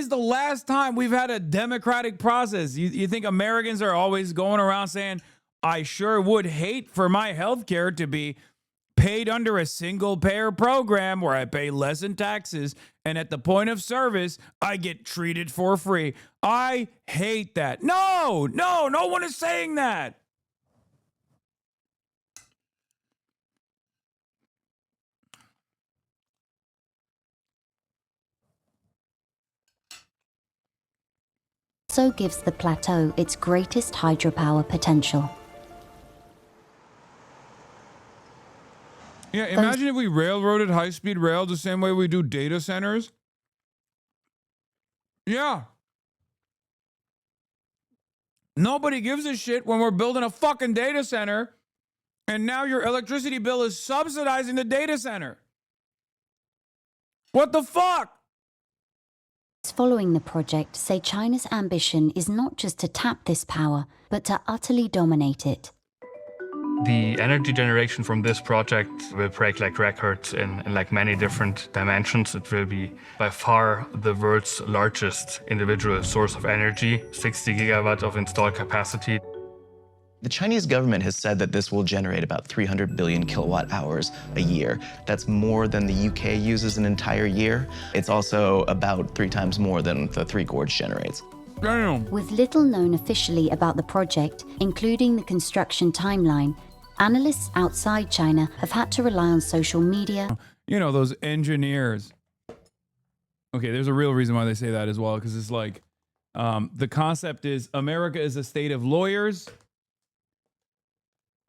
is the last time we've had a democratic process? You think Americans are always going around saying, I sure would hate for my health care to be paid under a single payer program where I pay less in taxes and at the point of service, I get treated for free. I hate that. No one is saying that. Also gives the plateau its greatest hydropower potential. Yeah, imagine if we railroaded high-speed rail the same way we do data centers. Yeah. Nobody gives a shit when we're building a fucking data center, and now your electricity bill is subsidizing the data center. What the fuck? Following the project say China's ambition is not just to tap this power, but to utterly dominate it. The energy generation from this project will break like records in like many different dimensions. It will be by far the world's largest individual source of energy, 60 gigawatts of installed capacity. The Chinese government has said that this will generate about 300 billion kilowatt hours a year. That's more than the UK uses an entire year. It's also about 3 times more than the Three Gorges generates. Damn. With little known officially about the project, including the construction timeline, analysts outside China have had to rely on social media. You know, those engineers. Okay, there's a real reason why they say that as well, because it's like the concept is America is a state of lawyers.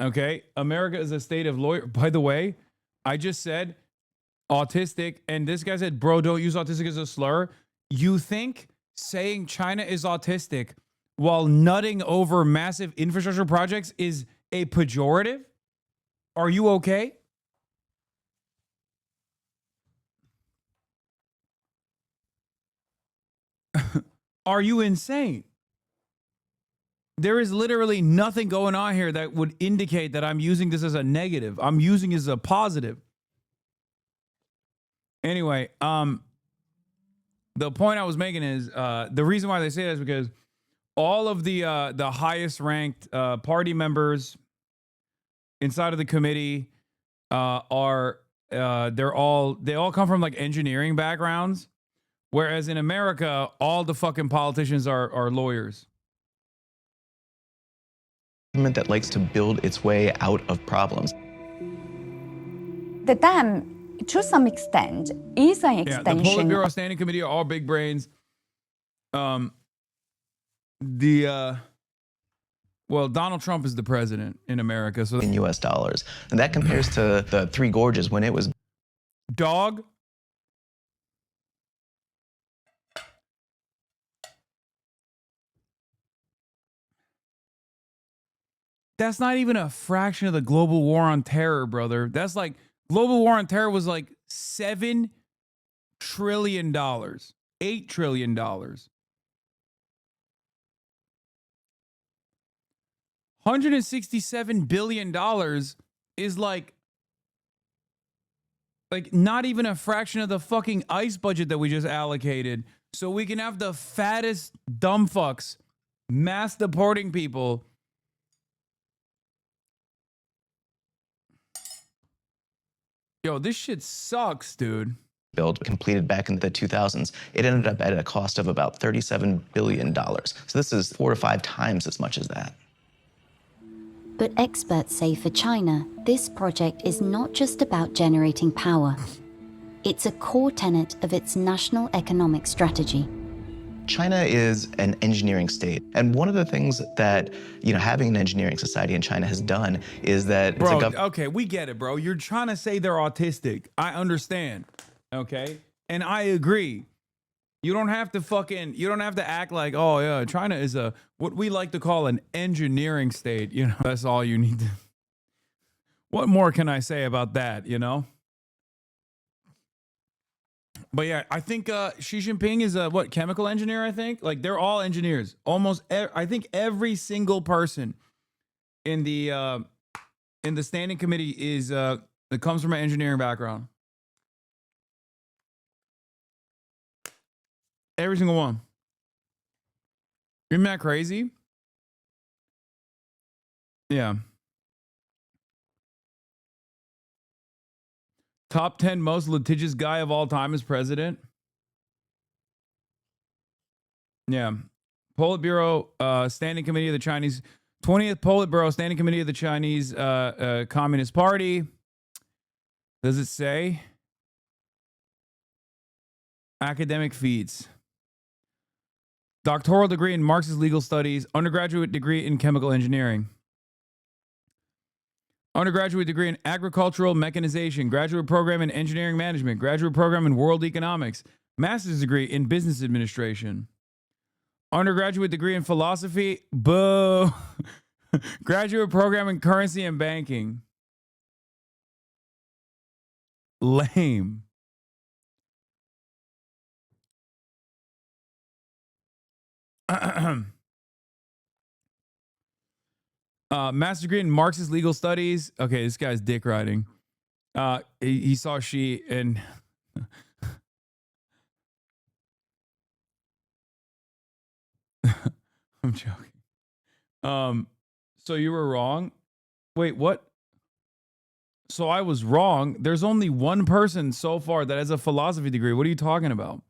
Okay, America is a state of lawyers. By the way, I just said autistic, and this guy said, bro, don't use autistic as a slur. You think saying China is autistic while nutting over massive infrastructure projects is a pejorative? Are you okay? Are you insane? There is literally nothing going on here that would indicate that I'm using this as a negative. I'm using it as a positive. Anyway, the point I was making is the reason why they say that is because all of the highest ranked party members inside of the committee they all come from like engineering backgrounds, whereas in America all the fucking politicians are lawyers. That likes to build its way out of problems. The dam, to some extent, is an extension. The Politburo Standing Committee are all big brains. Well, Donald Trump is the president in America, so in US dollars. And that compares to the Three Gorges when it was dog. That's not even a fraction of the global war on terror, brother. That's like global war on terror was like $7 trillion, $8 trillion. $167 billion is like not even a fraction of the fucking ICE budget that we just allocated. So we can have the fattest dumb fucks mass deporting people. Yo, this shit sucks, dude. Build completed back in the 2000s. It ended up at a cost of about $37 billion. So this is 4 to 5 times as much as that. But experts say for China, this project is not just about generating power. It's a core tenet of its national economic strategy. China is an engineering state. And one of the things that, having an engineering society in China has done is that bro, okay, we get it, bro. You're trying to say they're autistic. I understand. Okay? And I agree. You don't have to act like, oh yeah, China is what we like to call an engineering state. That's all you need to. What more can I say about that, But yeah, I think Xi Jinping is a chemical engineer, I think. Like they're all engineers. I think every single person in the standing committee it comes from an engineering background. Every single one. Isn't that crazy? Yeah. Top 10 most litigious guy of all time as president. Yeah. Politburo Standing Committee of the Chinese 20th Politburo Standing Committee of the Chinese Communist Party. Does it say? Academic feats. Doctoral degree in Marxist legal studies, undergraduate degree in chemical engineering. Undergraduate degree in agricultural mechanization, graduate program in engineering management, graduate program in world economics, master's degree in business administration. Undergraduate degree in philosophy, boo. Graduate program in currency and banking. Lame. Master's degree in Marxist legal studies. Okay, this guy's dick riding. He saw she and I'm joking. So you were wrong. Wait, what? So I was wrong. There's only one person so far that has a philosophy degree. What are you talking about?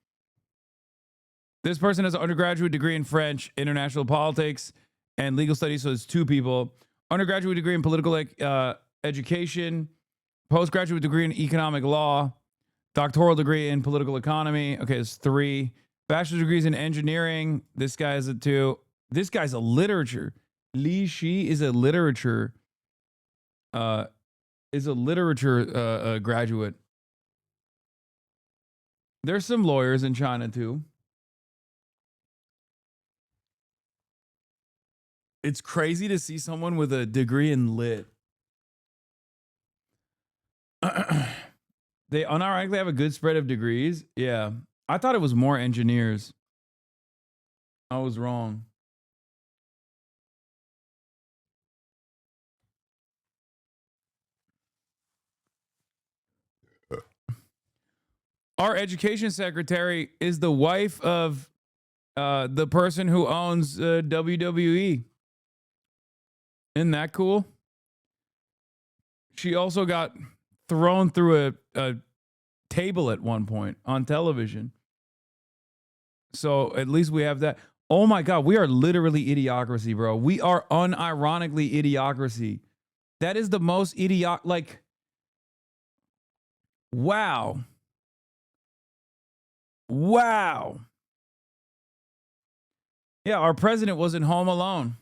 This person has an undergraduate degree in French, international politics, and legal studies. So it's two people. Undergraduate degree in political education, postgraduate degree in economic law, doctoral degree in political economy. Okay, it's 3. Bachelor's degrees in engineering. This guy is a 2. This guy's a literature. Li Shi is a literature. Graduate. There's some lawyers in China too. It's crazy to see someone with a degree in lit. They unironically have a good spread of degrees. Yeah. I thought it was more engineers. I was wrong. Our education secretary is the wife of the person who owns WWE. Isn't that cool? She also got thrown through a table at one point on television. So at least we have that. Oh my God, we are literally idiocracy, bro. We are unironically idiocracy. That is the most like, wow. Wow. Yeah, our president wasn't home alone.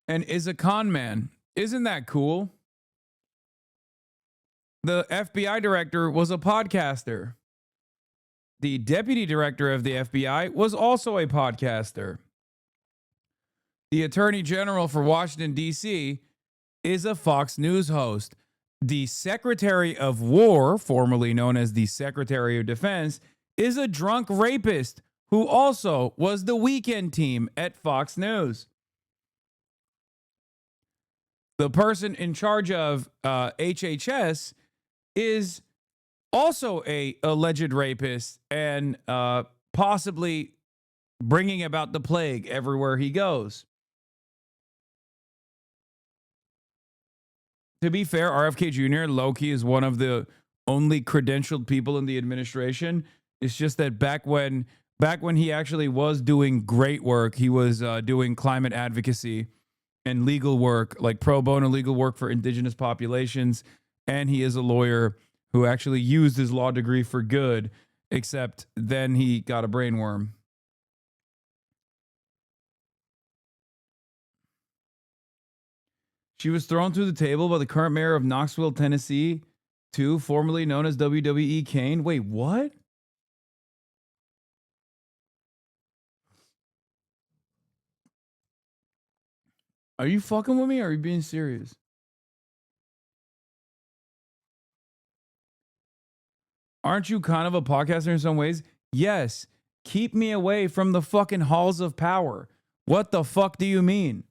And is a con man. Isn't that cool? The FBI director was a podcaster. The deputy director of the FBI was also a podcaster. The attorney general for Washington, D.C. is a Fox News host. The secretary of war, formerly known as the secretary of defense, is a drunk rapist who also was the weekend team at Fox News. The person in charge of HHS is also a alleged rapist and possibly bringing about the plague everywhere he goes. To be fair, RFK Jr. low-key is one of the only credentialed people in the administration. It's just that back when he actually was doing great work, he was doing climate advocacy and legal work, like pro bono legal work for indigenous populations. And he is a lawyer who actually used his law degree for good, except then he got a brainworm. She was thrown through the table by the current mayor of Knoxville, Tennessee, too, formerly known as WWE Kane. Wait, what? Are you fucking with me or are you being serious? Aren't you kind of a podcaster in some ways? Yes. Keep me away from the fucking halls of power. What the fuck do you mean?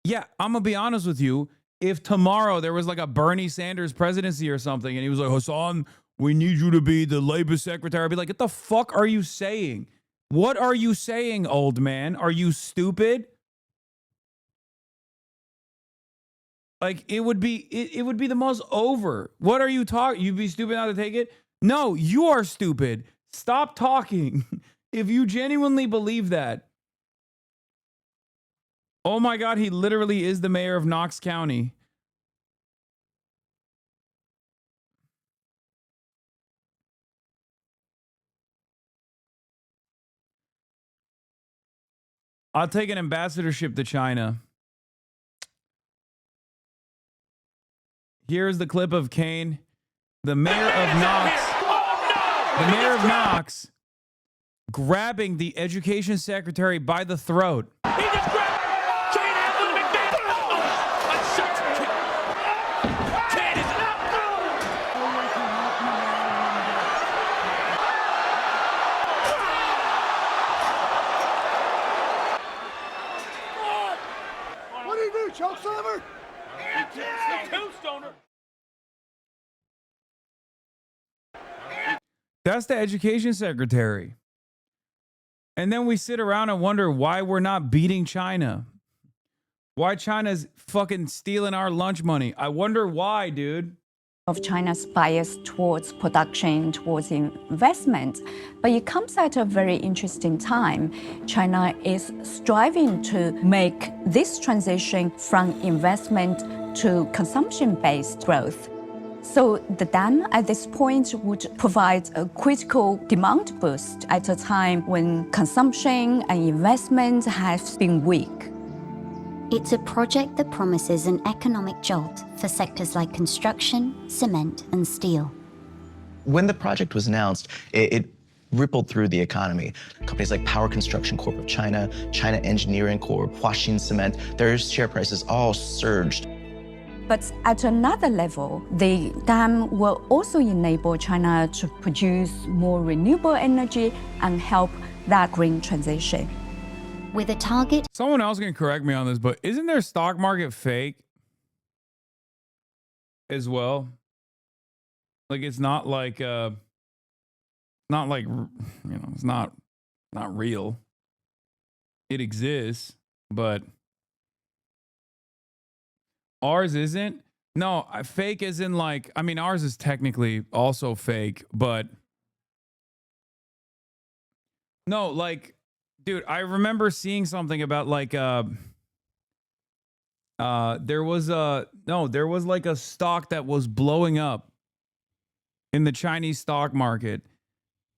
Yeah, I'm going to be honest with you. if tomorrow there was like a Bernie Sanders presidency or something, and he was like, Hassan, we need you to be the labor secretary, I'd be like, what the fuck are you saying? What are you saying, old man? Are you stupid? Like, it would be the most over. What are you talking? You'd be stupid not to take it? No, you are stupid. Stop talking. If you genuinely believe that. Oh my God, he literally is the mayor of Knox County. I'll take an ambassadorship to China. Here's the clip of Kane, the mayor of Knox, grabbing the education secretary by the throat. He just grabbed Kane Atwood McMahon. Oh, a shot to Kane. Kane is What do you do, chokeslammer? Tombstoner. That's the education secretary. And then we sit around and wonder why we're not beating China. Why China's fucking stealing our lunch money. I wonder why, dude. Of China's bias towards production, towards investment. But it comes at a very interesting time. China is striving to make this transition from investment to consumption-based growth. So the dam at this point would provide a critical demand boost at a time when consumption and investment have been weak. It's a project that promises an economic jolt for sectors like construction, cement, and steel. When the project was announced, it rippled through the economy. Companies like Power Construction Corp of China, China Engineering Corp, Huaxin Cement, their share prices all surged. But at another level, the dam will also enable China to produce more renewable energy and help that green transition. With a target Someone else can correct me on this, but isn't their stock market fake as well? Like, it's not like it's not real. It exists, but ours isn't. No, fake is in like, I mean, ours is technically also fake, but no, like, dude, I remember seeing something about like there was like a stock that was blowing up in the Chinese stock market,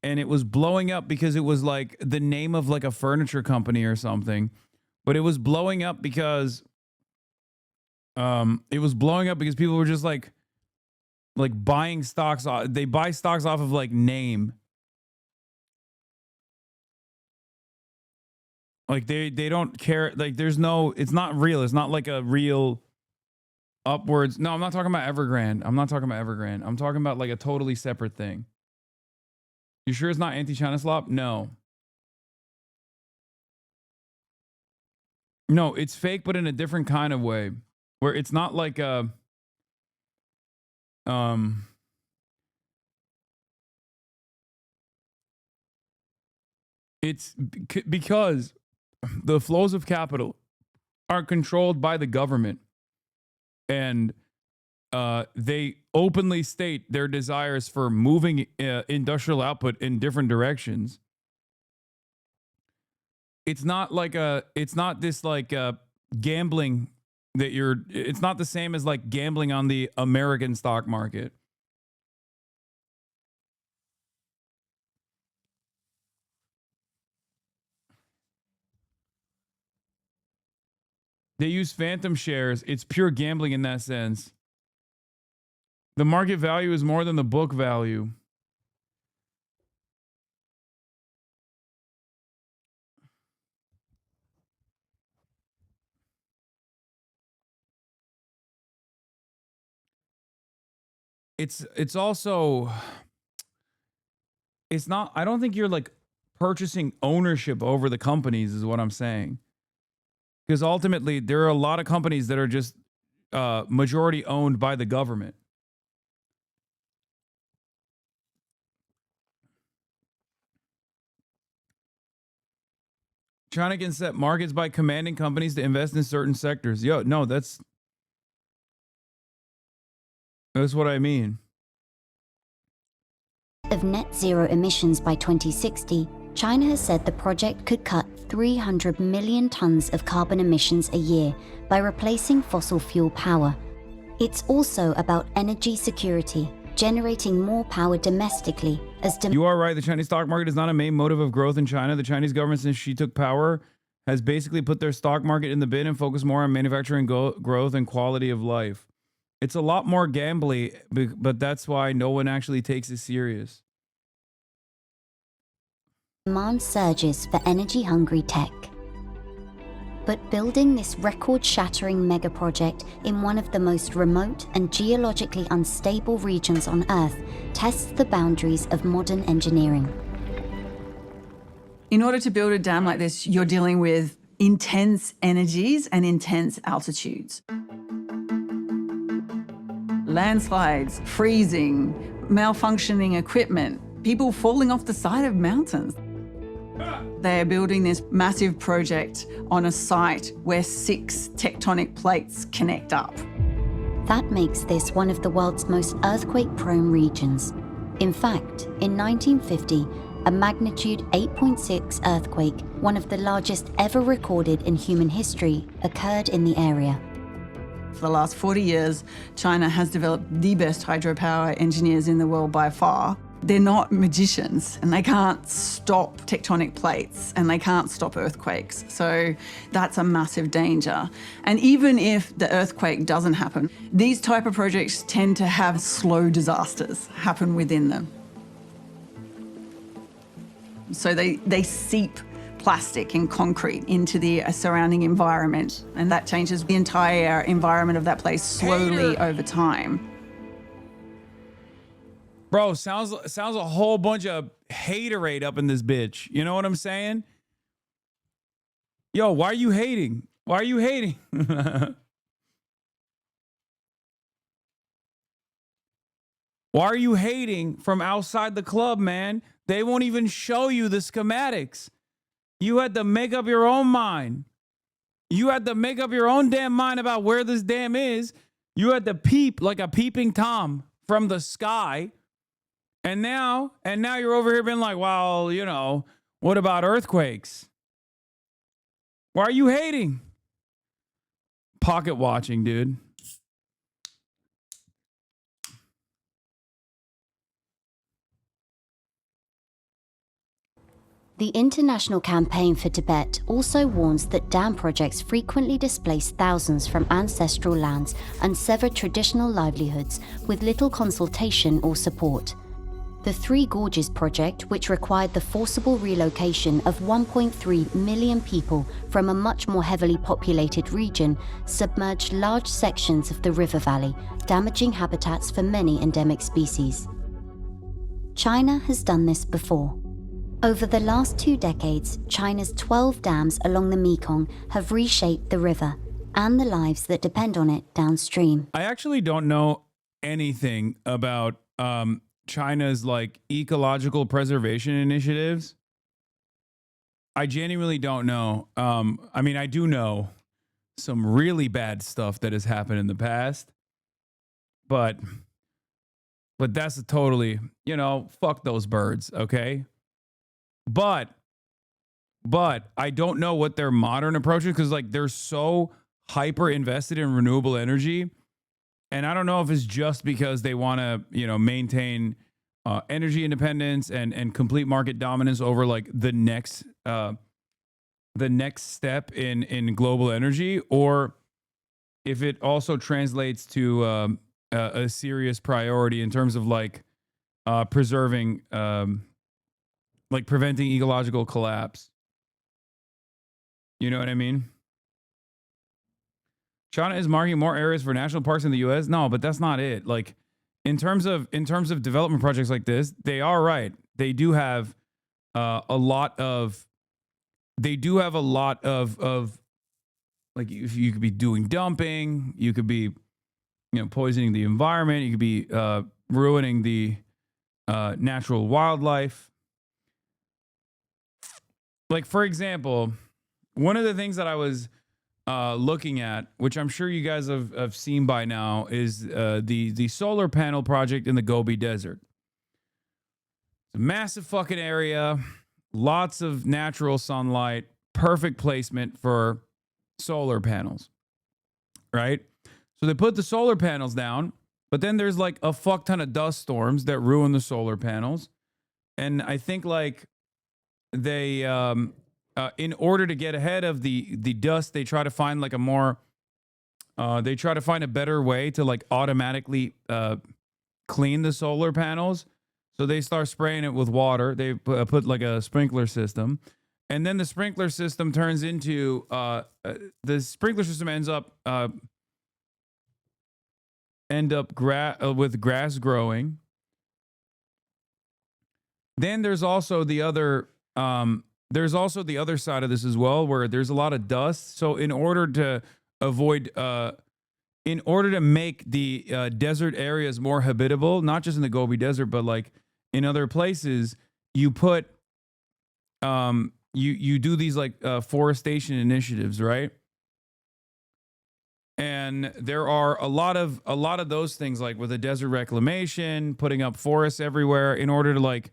and it was blowing up because it was like the name of like a furniture company or something, but it was blowing up because people were just like buying stocks. They buy stocks off of like name. Like they don't care. Like there's no, it's not real. It's not like a real upwards. No, I'm not talking about Evergrande. I'm talking about like a totally separate thing. You sure it's not anti-China slop? No. No, it's fake, but in a different kind of way. Where it's not like a it's because the flows of capital are controlled by the government, and they openly state their desires for moving industrial output in different directions. It's not this like gambling that it's not the same as like gambling on the American stock market. They use phantom shares. It's pure gambling in that sense. The market value is more than the book value. It's also, it's not, I don't think you're like purchasing ownership over the companies is what I'm saying. Because ultimately there are a lot of companies that are just majority owned by the government. China can set markets by commanding companies to invest in certain sectors. Yo, no, that's what I mean. Of net zero emissions by 2060, China has said the project could cut 300 million tons of carbon emissions a year by replacing fossil fuel power. It's also about energy security, generating more power domestically as You are right. The Chinese stock market is not a main motive of growth in China. The Chinese government, since she took power, has basically put their stock market in the bin and focused more on manufacturing growth and quality of life. It's a lot more gambly, but that's why no one actually takes it serious. demand surges for energy-hungry tech. But building this record-shattering mega project in one of the most remote and geologically unstable regions on Earth tests the boundaries of modern engineering. In order to build a dam like this, you're dealing with intense energies and intense altitudes. Landslides, freezing, malfunctioning equipment, people falling off the side of mountains. They are building this massive project on a site where 6 tectonic plates connect up. That makes this one of the world's most earthquake-prone regions. In fact, in 1950, a magnitude 8.6 earthquake, one of the largest ever recorded in human history, occurred in the area. For the last 40 years, China has developed the best hydropower engineers in the world by far. They're not magicians, and they can't stop tectonic plates, and they can't stop earthquakes. So that's a massive danger. And even if the earthquake doesn't happen, these type of projects tend to have slow disasters happen within them. So they seep plastic and concrete into the surrounding environment, and that changes the entire environment of that place slowly over time. Bro, sounds a whole bunch of haterade up in this bitch. You know what I'm saying? Yo, why are you hating? Why are you hating? Why are you hating from outside the club, man? They won't even show you the schematics. You had to make up your own mind. You had to make up your own damn mind about where this dam is. You had to peep like a peeping Tom from the sky. And now you're over here being like, well, you know, what about earthquakes? Why are you hating? Pocket watching, dude. The International Campaign for Tibet also warns that dam projects frequently displace thousands from ancestral lands and sever traditional livelihoods with little consultation or support. The Three Gorges project, which required the forcible relocation of 1.3 million people from a much more heavily populated region, submerged large sections of the river valley, damaging habitats for many endemic species. China has done this before. Over the last 2 decades, China's 12 dams along the Mekong have reshaped the river and the lives that depend on it downstream. I actually don't know anything about China's like ecological preservation initiatives. I genuinely don't know. I mean, I do know some really bad stuff that has happened in the past, but that's a totally, you know, fuck those birds, okay? But I don't know what their modern approach is, because like they're so hyper invested in renewable energy. And I don't know if it's just because they want to, you know, maintain energy independence and complete market dominance over like the next step in global energy, or if it also translates to a serious priority in terms of like preserving, like preventing ecological collapse. You know what I mean? China is marking more areas for national parks in the US. No, but that's not it. Like in terms of development projects like this, they are right. They do have a lot of like, if you could be doing dumping, you could be poisoning the environment. You could be ruining the natural wildlife. Like, for example, one of the things that I was looking at, which I'm sure you guys have seen by now, is the solar panel project in the Gobi Desert. It's a massive fucking area, lots of natural sunlight, perfect placement for solar panels, right? So they put the solar panels down, but then there's like a fuck ton of dust storms that ruin the solar panels. And I think like they, in order to get ahead of the dust, they try to find like they try to find a better way to like automatically clean the solar panels. So they start spraying it with water. They put like a sprinkler system. And then the sprinkler system turns into, the sprinkler system ends up with grass growing. Then there's also the other side of this as well, where there's a lot of dust. So in order to make the desert areas more habitable, not just in the Gobi Desert, but like in other places, you put you do these like forestation initiatives, right? And there are a lot of those things, like with the desert reclamation, putting up forests everywhere in order to like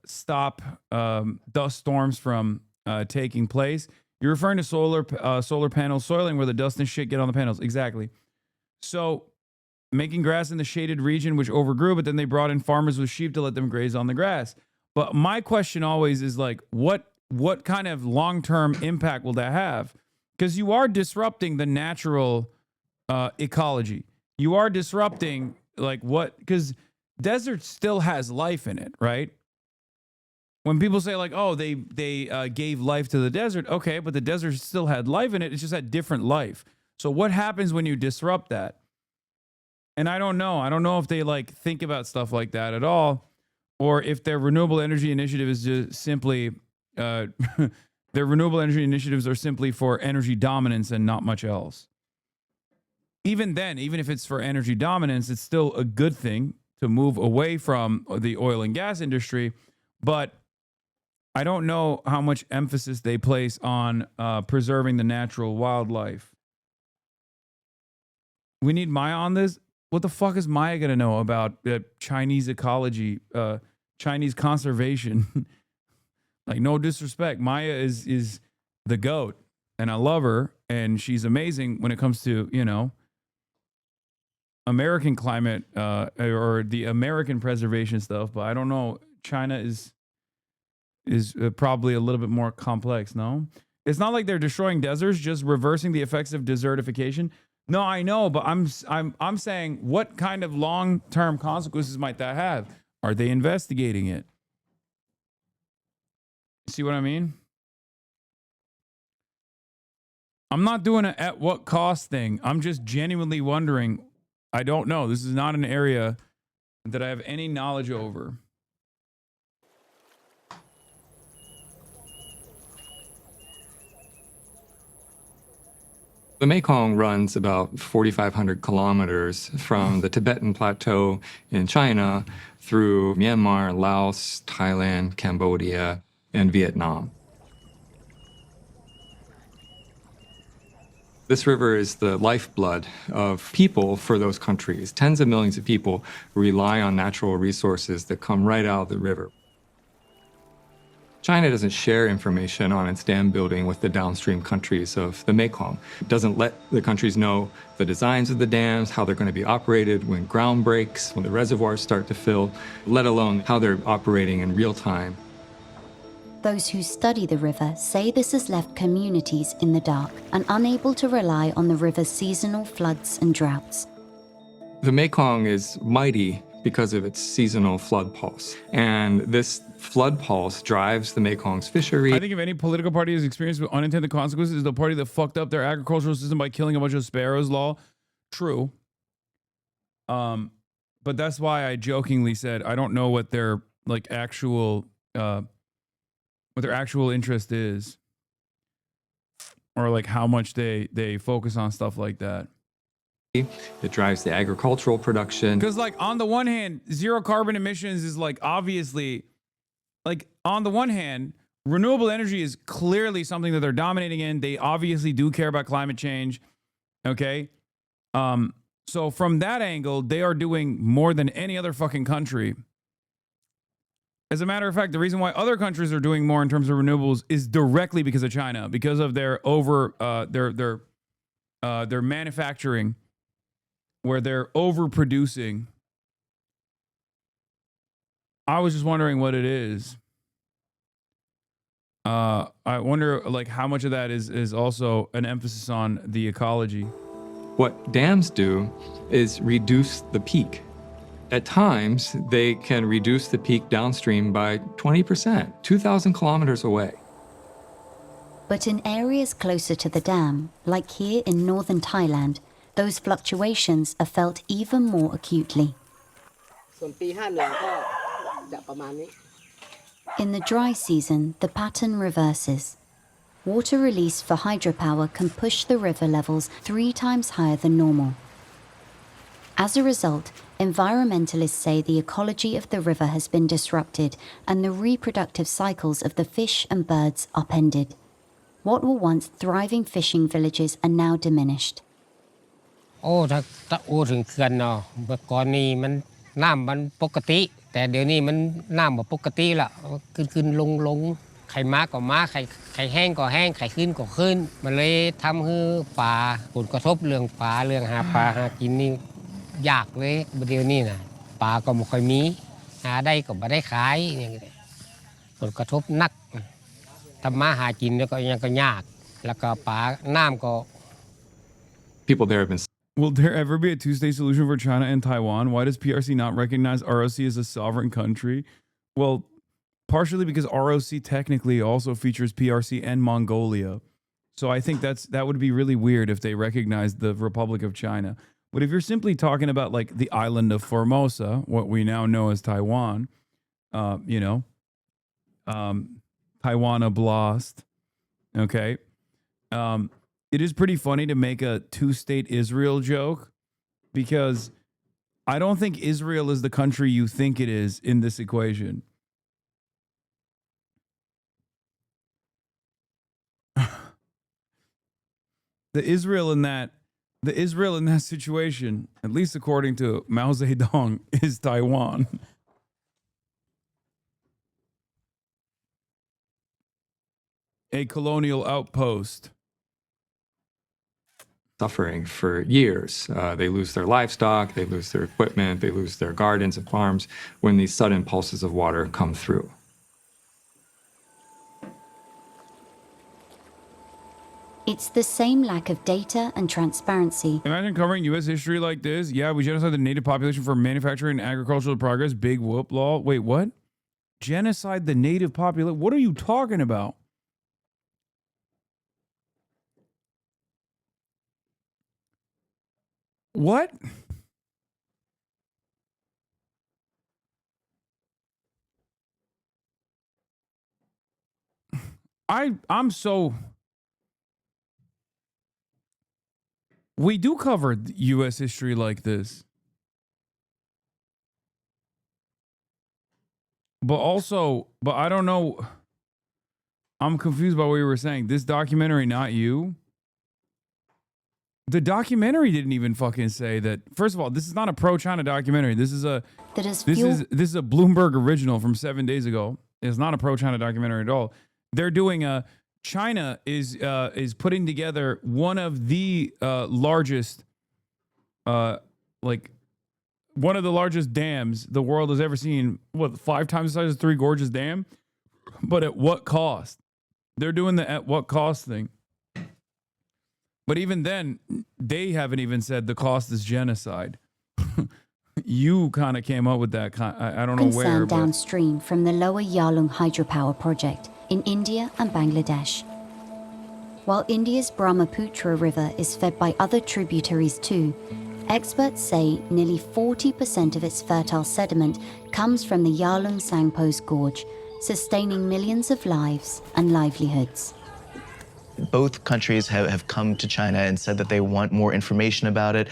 stop dust storms from taking place. You're referring to solar panel soiling, where the dust and shit get on the panels. Exactly. So making grass in the shaded region, which overgrew, but then they brought in farmers with sheep to let them graze on the grass. But my question always is like, what kind of long-term impact will that have? Because you are disrupting the natural ecology. You are disrupting because desert still has life in it, right? When people say like, oh, they gave life to the desert, okay, but the desert still had life in it. It's just had different life. So what happens when you disrupt that? And I don't know. I don't know if they like think about stuff like that at all, or if their renewable energy initiative is just simply their renewable energy initiatives are simply for energy dominance and not much else. Even then, even if it's for energy dominance, it's still a good thing to move away from the oil and gas industry. But I don't know how much emphasis they place on preserving the natural wildlife. We need Maya on this. What the fuck is Maya going to know about Chinese ecology, Chinese conservation? Like, no disrespect. Maya is the GOAT, and I love her, and she's amazing when it comes to, American climate or the American preservation stuff. But I don't know. China is probably a little bit more complex, no? It's not like they're destroying deserts, just reversing the effects of desertification. No, I know, but I'm saying, what kind of long-term consequences might that have? Are they investigating it? See what I mean? I'm not doing an at what cost thing. I'm just genuinely wondering. I don't know. This is not an area that I have any knowledge over. The Mekong runs about 4,500 kilometers from the Tibetan Plateau in China through Myanmar, Laos, Thailand, Cambodia, and Vietnam. This river is the lifeblood of people for those countries. Tens of millions of people rely on natural resources that come right out of the river. China doesn't share information on its dam building with the downstream countries of the Mekong. It doesn't let the countries know the designs of the dams, how they're going to be operated when ground breaks, when the reservoirs start to fill, let alone how they're operating in real time. Those who study the river say this has left communities in the dark and unable to rely on the river's seasonal floods and droughts. The Mekong is mighty because of its seasonal flood pulse. And this flood pulse drives the Mekong's fishery. I think if any political party has experienced with unintended consequences, is the party that fucked up their agricultural system by killing a bunch of sparrows. Law, true. But that's why I jokingly said I don't know what their actual interest is, or like how much they focus on stuff like that. It drives the agricultural production. Because, like, on the one hand, zero carbon emissions is, like, obviously, like, on the one hand, renewable energy is clearly something that they're dominating in. They obviously do care about climate change. Okay. So from that angle, they are doing more than any other fucking country. As a matter of fact, the reason why other countries are doing more in terms of renewables is directly because of China, because of their their manufacturing, where they're overproducing. I was just wondering what it is. I wonder, like, how much of that is also an emphasis on the ecology. What dams do is reduce the peak. At times, they can reduce the peak downstream by 20%, 2,000 kilometers away. But in areas closer to the dam, like here in northern Thailand, those fluctuations are felt even more acutely. In the dry season, the pattern reverses. Water release for hydropower can push the river levels 3 times higher than normal. As a result, environmentalists say the ecology of the river has been disrupted and the reproductive cycles of the fish and birds upended. What were once thriving fishing villages are now diminished. โอ้ถ้าอู้ถึงเขื่อนเนาะเมื่อก่อนนี้มันน้ำมันปกติแต่เดี๋ยวนี้มันน้ำบ่ปกติละขึ้นลงไข่มาก็มาไข่แห้งก็แห้งไข่ขึ้นก็ขึ้นมันเลยทำให้ปลาผลกระทบเรื่องปลาเรื่องหาปลาหากินนี่ยากเลยเดี๋ยวนี้น่ะปลาก็ไม่ค่อยมีหาได้ก็บ่ได้ขายอย่างนี้ผลกระทบหนักทำมาหากินแล้วก็ยังก็ยากแล้วก็ปลาน้ำก็ People there have been. Will there ever be a two-state solution for China and Taiwan? Why does PRC not recognize ROC as a sovereign country? Well, partially because ROC technically also features PRC and Mongolia. So I think that would be really weird if they recognized the Republic of China. But if you're simply talking about, like, the island of Formosa, what we now know as Taiwan, Taiwan Oblast, okay? It is pretty funny to make a two-state Israel joke because I don't think Israel is the country you think it is in this equation. The Israel in that situation, at least according to Mao Zedong, is Taiwan. A colonial outpost. Suffering for years. They lose their livestock, they lose their equipment, they lose their gardens and farms when these sudden pulses of water come through. It's the same lack of data and transparency. Imagine covering U.S. history like this. Yeah, we genocide the native population for manufacturing and agricultural progress. Big whoop law. Wait, what? Genocide the native population? What are you talking about? What? I'm so... We do cover U.S. history like this. But I don't know. I'm confused by what you were saying. This documentary, not you. The documentary didn't even fucking say that. First of all, this is not a pro-China documentary. This is a this is a Bloomberg original from 7 days ago. It's not a pro-China documentary at all. They're doing a China is putting together one of the largest one of the largest dams the world has ever seen. What, 5 times the size of Three Gorges Dam? But at what cost? They're doing the at what cost thing. But even then, they haven't even said the cost is genocide. You kind of came up with that. I don't know where. Concern downstream from the lower Yarlung hydropower project in India and Bangladesh. While India's Brahmaputra River is fed by other tributaries too, experts say nearly 40% of its fertile sediment comes from the Yarlung Sangpos Gorge, sustaining millions of lives and livelihoods. Both countries have come to China and said that they want more information about it.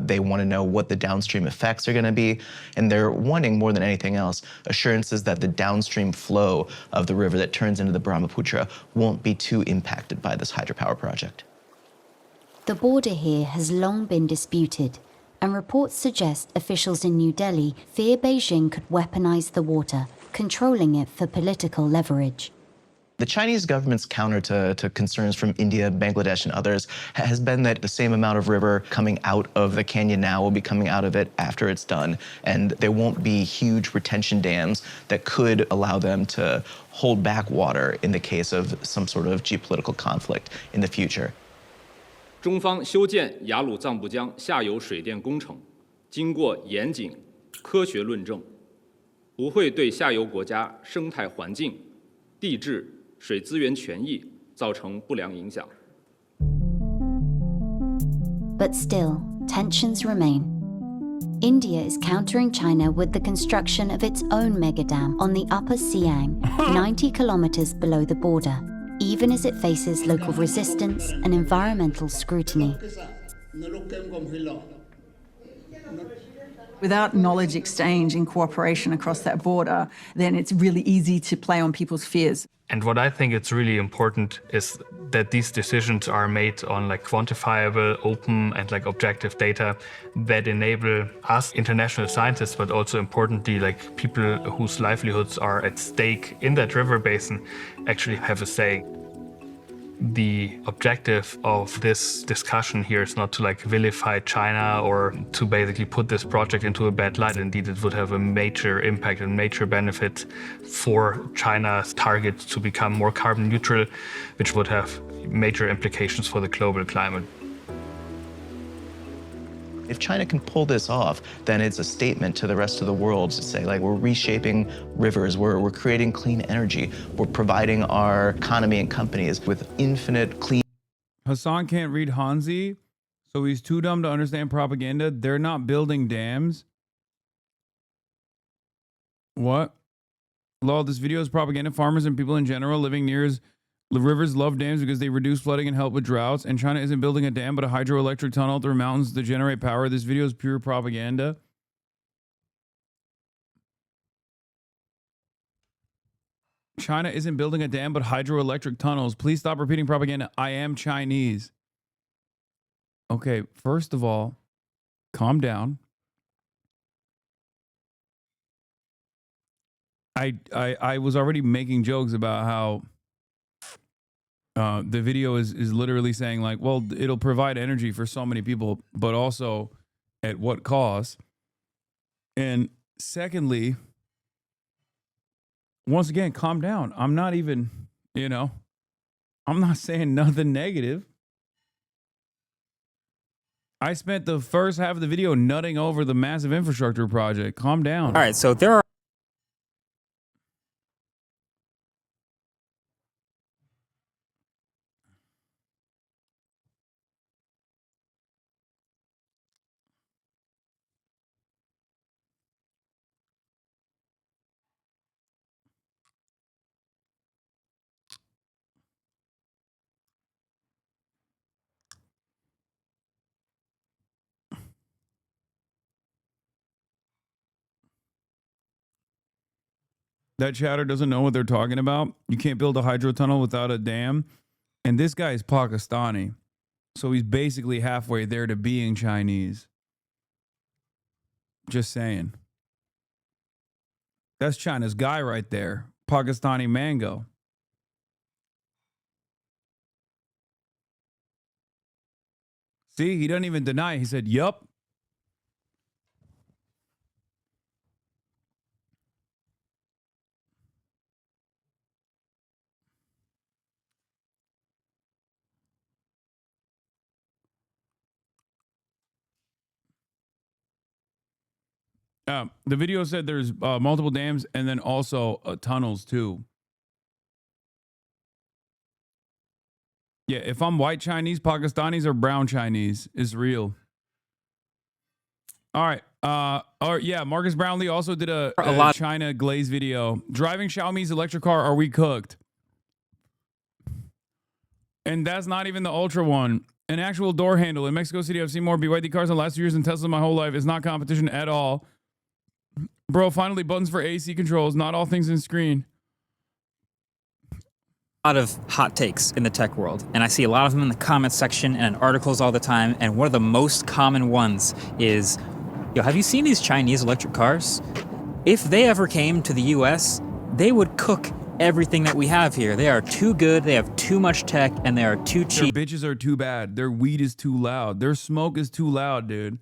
They want to know what the downstream effects are going to be. And they're wanting, more than anything else, assurances that the downstream flow of the river that turns into the Brahmaputra won't be too impacted by this hydropower project. The border here has long been disputed, and reports suggest officials in New Delhi fear Beijing could weaponize the water, controlling it for political leverage. The Chinese government's counter to concerns from India, Bangladesh, and others has been that the same amount of river coming out of the canyon now will be coming out of it after it's done, and there won't be huge retention dams that could allow them to hold back water in the case of some sort of geopolitical conflict in the future. 中方修建雅鲁藏布江下游水电工程，经过严谨、科学论证，不会对下游国家生态环境、地质、水资源权益造成不良影响。But still, tensions remain. India is countering China with the construction of its own megadam on the upper Siang, 90 kilometers below the border, even as it faces local resistance and environmental scrutiny. Without knowledge exchange and cooperation across that border, then it's really easy to play on people's fears. And what I think it's really important is that these decisions are made on like quantifiable, open and like objective data that enable us international scientists, but also importantly like people whose livelihoods are at stake in that river basin actually have a say. The objective of this discussion here is not to like vilify China or to basically put this project into a bad light. Indeed, it would have a major impact and major benefit for China's target to become more carbon neutral, which would have major implications for the global climate. If China can pull this off, then it's a statement to the rest of the world to say, like, we're reshaping rivers, we're creating clean energy, we're providing our economy and companies with infinite clean. Hassan can't read Hanzi, so he's too dumb to understand propaganda. They're not building dams. What? Lol, this video is propaganda. Farmers and people in general living near the rivers love dams because they reduce flooding and help with droughts. And China isn't building a dam, but a hydroelectric tunnel through mountains to generate power. This video is pure propaganda. China isn't building a dam, but hydroelectric tunnels. Please stop repeating propaganda. I am Chinese. Okay, first of all, calm down. I was already making jokes about how the video is literally saying like, well, it'll provide energy for so many people, but also at what cost? And secondly, once again, calm down. I'm not even, I'm not saying nothing negative. I spent the first half of the video nutting over the massive infrastructure project. Calm down. All right, so there are That chatter doesn't know what they're talking about. You can't build a hydro tunnel without a dam. And this guy is Pakistani. So he's basically halfway there to being Chinese. Just saying. That's China's guy right there. Pakistani mango. See, he doesn't even deny it. He said, yup. The video said there's multiple dams and then also tunnels too. Yeah, if I'm white Chinese, Pakistanis or brown Chinese is real. All right. Yeah, Marcus Brownlee also did a China glaze video. Driving Xiaomi's electric car, are we cooked? And that's not even the Ultra one. An actual door handle. In Mexico City, I've seen more BYD cars in the last 2 years than Tesla my whole life. It's not competition at all. Bro, finally buttons for AC controls. Not all things in screen. A lot of hot takes in the tech world, and I see a lot of them in the comments section and in articles all the time, and one of the most common ones is, yo, have you seen these Chinese electric cars? If they ever came to the US, they would cook everything that we have here. They are too good, they have too much tech, and they are too cheap. Their bitches are too bad. Their weed is too loud. Their smoke is too loud, dude.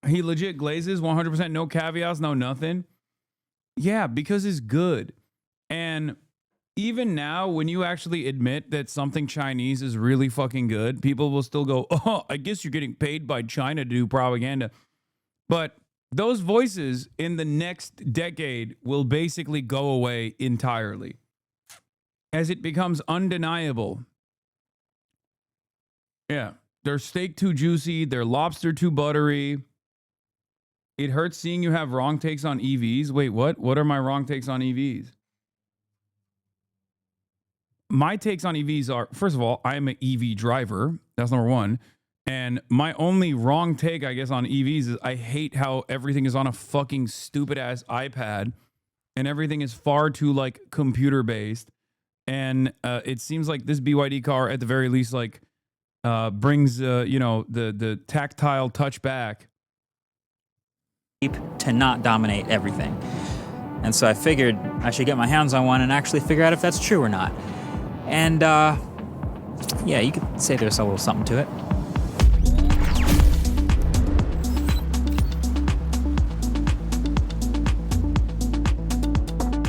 He legit glazes, 100%, no caveats, no nothing. Yeah, because it's good. And even now, when you actually admit that something Chinese is really fucking good, people will still go, oh, I guess you're getting paid by China to do propaganda. But those voices in the next decade will basically go away entirely as it becomes undeniable. Yeah, their steak too juicy, their lobster too buttery. It hurts seeing you have wrong takes on EVs. Wait, what? What are my wrong takes on EVs? My takes on EVs are, first of all, I'm an EV driver. That's number one. And my only wrong take, I guess, on EVs is I hate how everything is on a fucking stupid ass iPad and everything is far too like computer based. And it seems like this BYD car, at the very least, like brings you know, the tactile touch back To not dominate everything. And so I figured I should get my hands on one and actually figure out if that's true or not. And yeah, you could say there's a little something to it.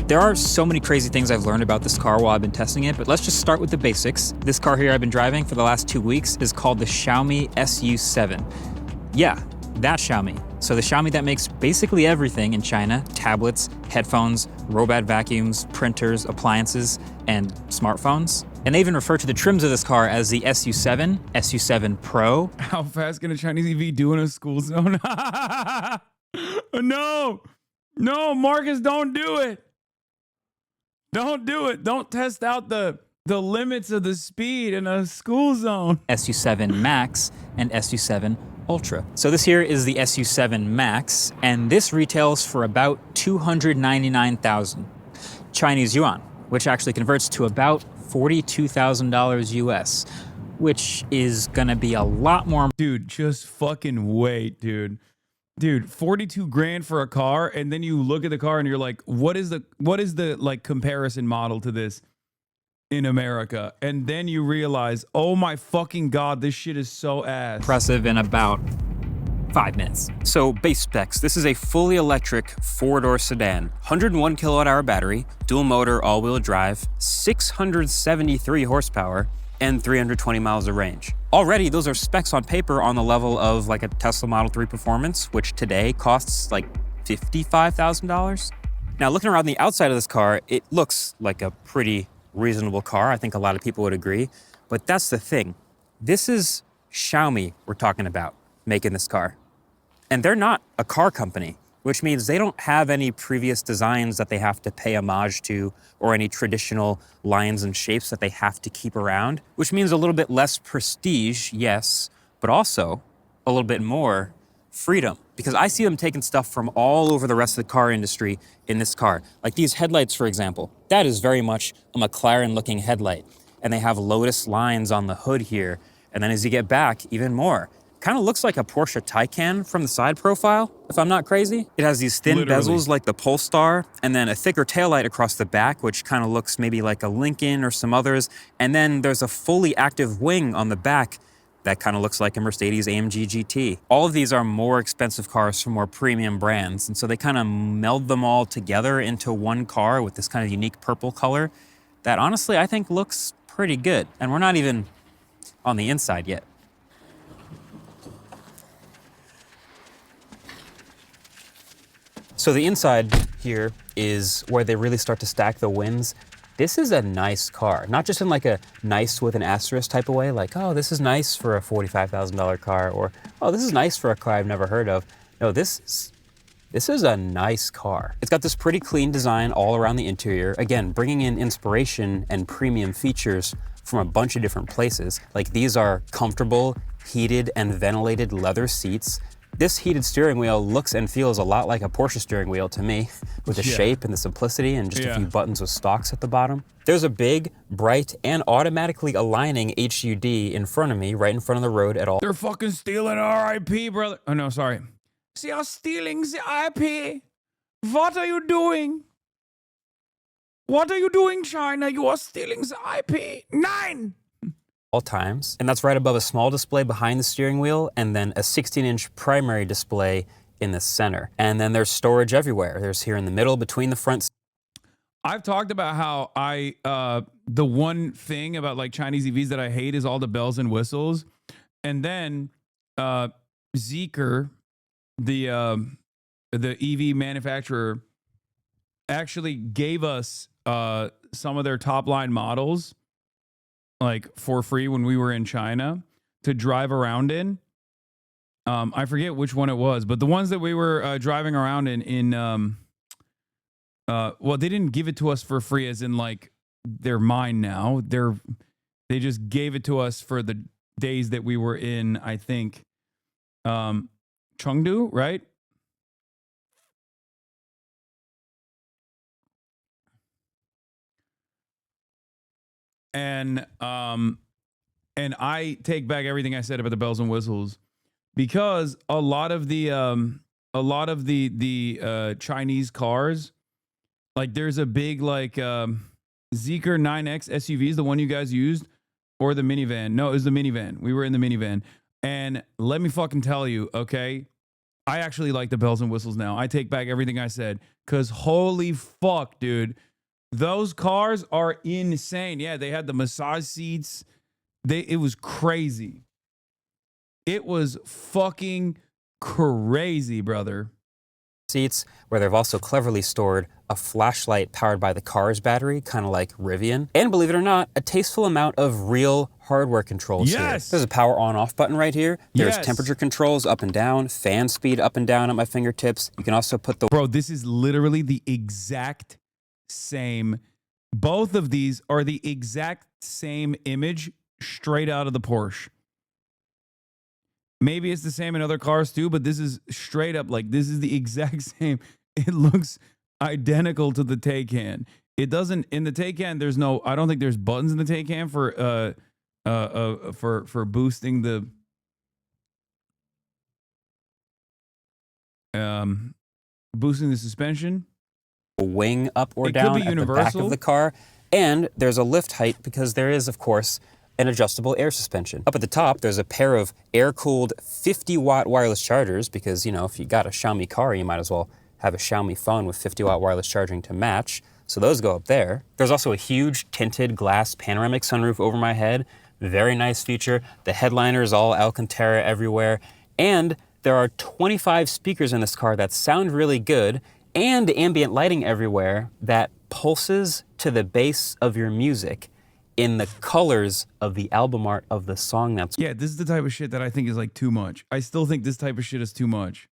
There are so many crazy things I've learned about this car while I've been testing it, but let's just start with the basics. This car here I've been driving for the last 2 weeks is called the Xiaomi SU7. Yeah, that Xiaomi. So the Xiaomi that makes basically everything in China: tablets, headphones, robot vacuums, printers, appliances, and smartphones. And they even refer to the trims of this car as the SU7, SU7 Pro. How fast can a Chinese EV do in a school zone? No, no, Marcus, don't do it. Don't do it. Don't test out the limits of the speed in a school zone. SU7 Max and SU7 Ultra. So this here is the SU7 Max, and this retails for about 299,000 Chinese yuan, which actually converts to about $42,000 US, which is gonna be a lot more. Dude, just fucking wait, dude. Dude, 42 grand for a car, and then you look at the car and you're like, what is the like comparison model to this in America? And then you realize, oh my fucking God, this shit is so ass. Impressive in about 5 minutes. So base specs, this is a fully electric 4-door sedan, 101 kilowatt hour battery, dual motor, all-wheel drive, 673 horsepower, and 320 miles of range. Already, those are specs on paper on the level of like a Tesla Model 3 Performance, which today costs like $55,000. Now, looking around the outside of this car, it looks like a pretty reasonable car. I think a lot of people would agree. But that's the thing. This is Xiaomi we're talking about making this car. And they're not a car company, which means they don't have any previous designs that they have to pay homage to or any traditional lines and shapes that they have to keep around, which means a little bit less prestige, yes, but also a little bit more freedom. Because I see them taking stuff from all over the rest of the car industry in this car. Like these headlights, for example. That is very much a McLaren-looking headlight. And they have Lotus lines on the hood here. And then as you get back, even more. Kind of looks like a Porsche Taycan from the side profile, if I'm not crazy. It has these thin bezels like the Polestar, and then a thicker taillight across the back, which kind of looks maybe like a Lincoln or some others. And then there's a fully active wing on the back that kind of looks like a Mercedes AMG GT. All of these are more expensive cars from more premium brands, and so they kind of meld them all together into one car with this kind of unique purple color that honestly I think looks pretty good. And we're not even on the inside yet. So the inside here is where they really start to stack the wins. This is a nice car, not just in like a nice with an asterisk type of way, like, oh, this is nice for a $45,000 car, or, oh, this is nice for a car I've never heard of. No, this is This is a nice car. It's got this pretty clean design all around the interior. Again, bringing in inspiration and premium features from a bunch of different places. Like these are comfortable, heated and ventilated leather seats. This heated steering wheel looks and feels a lot like a Porsche steering wheel to me, with the shape and the simplicity and just a few buttons with stalks at the bottom. There's a big, bright, and automatically aligning HUD in front of me, right in front of the road at all. They're fucking stealing RIP, brother. Oh, no, sorry. They are stealing the IP. What are you doing? What are you doing, China? You are stealing the IP. Nine! All times. And that's right above a small display behind the steering wheel and then a 16-inch primary display in the center. And then there's storage everywhere. There's here in the middle between the front. I've talked about how the one thing about like Chinese EVs that I hate is all the bells and whistles. And then Zeekr, the EV manufacturer, actually gave us some of their top line models like for free when we were in China to drive around in. I forget which one it was, but the ones that we were driving around in well, they didn't give it to us for free as in like they're mine now. They just gave it to us for the days that we were in, I think, Chengdu, right? And I take back everything I said about the bells and whistles, because a lot of the Chinese cars, like there's a big like Zeekr 9X SUV is the one you guys used, or the minivan. No, it was the minivan. We were in the minivan. And let me fucking tell you, okay, I actually like the bells and whistles now. I take back everything I said, because holy fuck, dude. Those cars are insane. Yeah, they had the massage seats. It was crazy. It was fucking crazy, brother. Seats where they've also cleverly stored a flashlight powered by the car's battery, kind of like Rivian. And believe it or not, a tasteful amount of real hardware controls here. There's a power on-off button right here. There's temperature controls up and down, fan speed up and down at my fingertips. You can also put the... Bro, this is literally the exact same. Both of these are the exact same image straight out of the Porsche. Maybe it's the same in other cars too, but this is straight up like this is the exact same. It looks identical to the Taycan. It doesn't in the Taycan. There's no. I don't think there's buttons in the Taycan for boosting the boosting the suspension. Wing up or down at the back of the car, and there's a lift height because there is, of course, an adjustable air suspension. Up at the top, there's a pair of air-cooled 50-watt wireless chargers because, you know, if you got a Xiaomi car, you might as well have a Xiaomi phone with 50-watt wireless charging to match. So those go up there. There's also a huge tinted glass panoramic sunroof over my head. Very nice feature. The headliner is all Alcantara everywhere. And there are 25 speakers in this car that sound really good, and ambient lighting everywhere that pulses to the bass of your music in the colors of the album art of the song that's... Yeah, this is the type of shit that I think is like too much. I still think this type of shit is too much.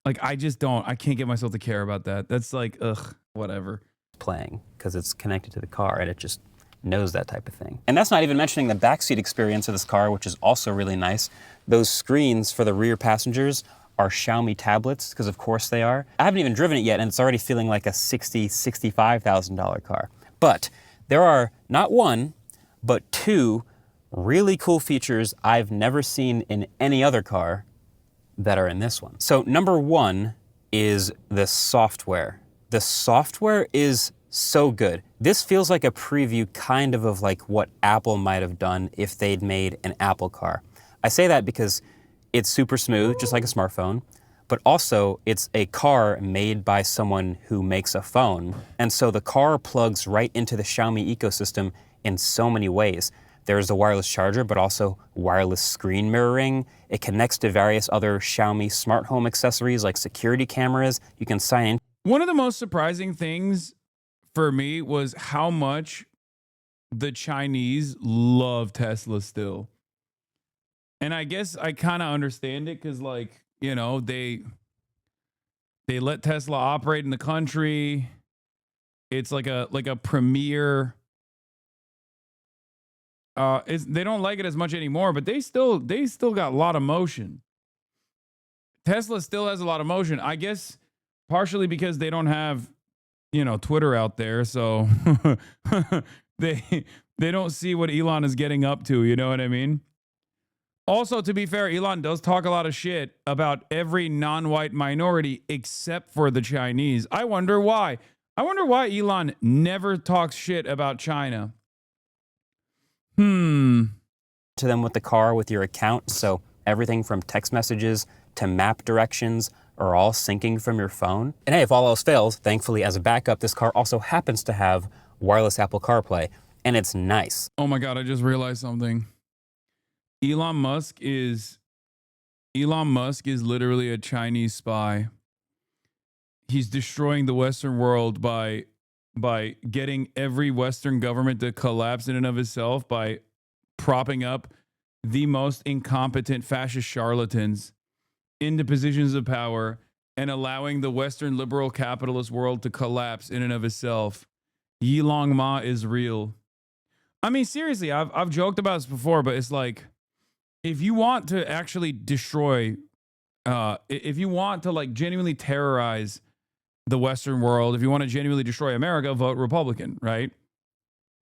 Like, I can't get myself to care about that. That's like, ugh, whatever. Playing, because it's connected to the car and it just knows that type of thing. And that's not even mentioning the backseat experience of this car, which is also really nice. Those screens for the rear passengers are Xiaomi tablets, because of course they are. I haven't even driven it yet, and it's already feeling like a $60,000, $65,000 car. But there are not one, but two really cool features I've never seen in any other car that are in this one. So number one is the software. The software is so good. This feels like a preview kind of like what Apple might have done if they'd made an Apple car. I say that because it's super smooth, just like a smartphone, but also it's a car made by someone who makes a phone. And so the car plugs right into the Xiaomi ecosystem in so many ways. There's a wireless charger, but also wireless screen mirroring. It connects to various other Xiaomi smart home accessories like security cameras. You can sign in. One of the most surprising things for me was how much the Chinese love Tesla still. And I guess I kind of understand it because, like, you know, they They let Tesla operate in the country. It's like a premier. They don't like it as much anymore, but they still got a lot of motion. Tesla still has a lot of motion. I guess partially because they don't have, Twitter out there, so they don't see what Elon is getting up to. You know what I mean? Also, to be fair, Elon does talk a lot of shit about every non-white minority except for the Chinese. I wonder why. I wonder why Elon never talks shit about China. To them with the car with your account, so everything from text messages to map directions are all syncing from your phone. And hey, if all else fails, thankfully as a backup, this car also happens to have wireless Apple CarPlay, and it's nice. Oh my God, I just realized something. Elon Musk is literally a Chinese spy. He's destroying the Western world by getting every Western government to collapse in and of itself by propping up the most incompetent fascist charlatans into positions of power and allowing the Western liberal capitalist world to collapse in and of itself. Yilong Ma is real. I mean, seriously, I've joked about this before, but it's like, if you want to actually destroy, if you want to like genuinely terrorize the Western world, if you want to genuinely destroy America, vote Republican, right?